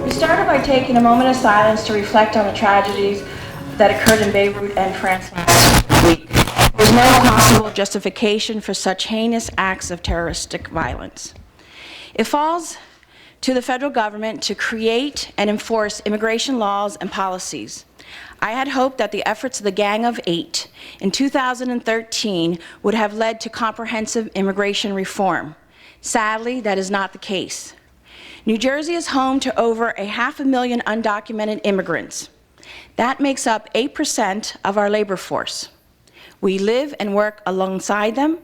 We started by taking a moment of silence to reflect on the tragedies that occurred in Beirut and France last week. There's no possible justification for such heinous acts of terroristic violence. It falls to the federal government to create and enforce immigration laws and policies. I had hoped that the efforts of the Gang of Eight in 2013 would have led to comprehensive immigration reform. Sadly, that is not the case. New Jersey is home to over 500,000 undocumented immigrants. That makes up 8% of our labor force. We live and work alongside them,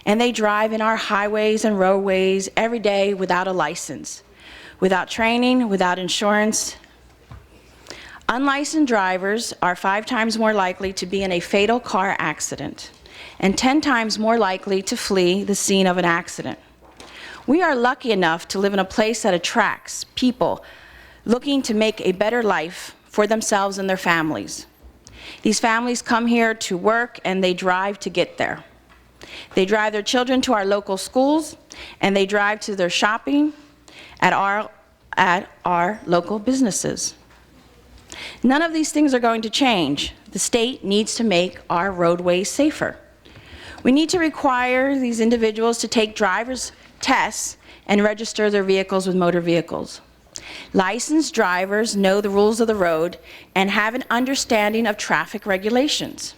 and they drive in our highways and roadways every day without a license, without training, without insurance. Unlicensed drivers are 5 times more likely to be in a fatal car accident and 10 times more likely to flee the scene of an accident. We are lucky enough to live in a place that attracts people looking to make a better life for themselves and their families. These families come here to work and they drive to get there. They drive their children to our local schools and they drive to their shopping at our local businesses. None of these things are going to change. The state needs to make our roadways safer. We need to require these individuals to take driver's tests and register their vehicles with motor vehicles. Licensed drivers know the rules of the road and have an understanding of traffic regulations.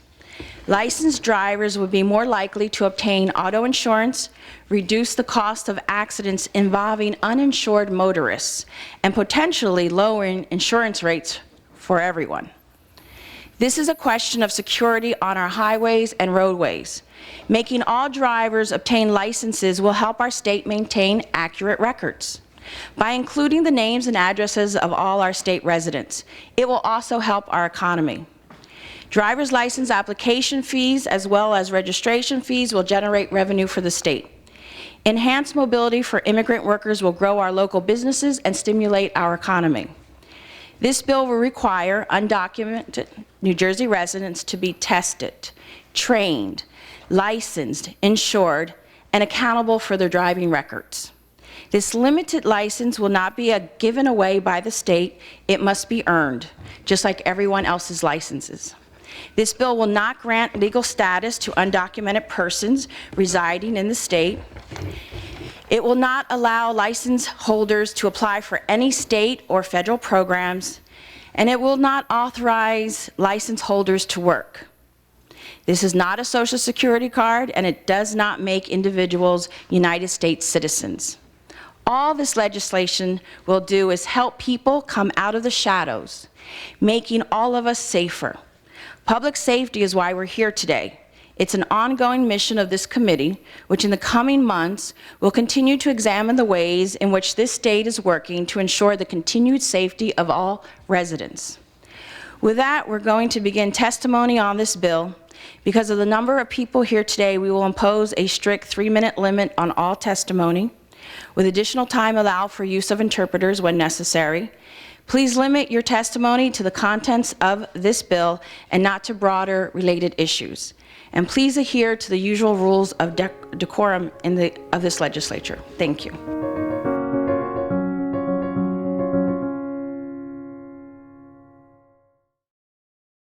Licensed drivers would be more likely to obtain auto insurance, reduce the cost of accidents involving uninsured motorists, and potentially lowering insurance rates for everyone. This is a question of security on our highways and roadways. Making all drivers obtain licenses will help our state maintain accurate records. By including the names and addresses of all our state residents, it will also help our economy. Driver's license application fees as well as registration fees will generate revenue for the state. Enhanced mobility for immigrant workers will grow our local businesses and stimulate our economy. This bill will require undocumented New Jersey residents to be tested, trained, licensed, insured, and accountable for their driving records. This limited license will not be given away by the state. It must be earned, just like everyone else's licenses. This bill will not grant legal status to undocumented persons residing in the state. It will not allow license holders to apply for any state or federal programs, and it will not authorize license holders to work. This is not a Social Security card, and it does not make individuals United States citizens. All this legislation will do is help people come out of the shadows, making all of us safer. Public safety is why we're here today. It's an ongoing mission of this committee, which in the coming months will continue to examine the ways in which this state is working to ensure the continued safety of all residents. With that, we're going to begin testimony on this bill. Because of the number of people here today, we will impose a strict 3-minute limit on all testimony, with additional time allowed for use of interpreters when necessary. Please limit your testimony to the contents of this bill and not to broader related issues. And please adhere to the usual rules of decorum of this legislature. Thank you.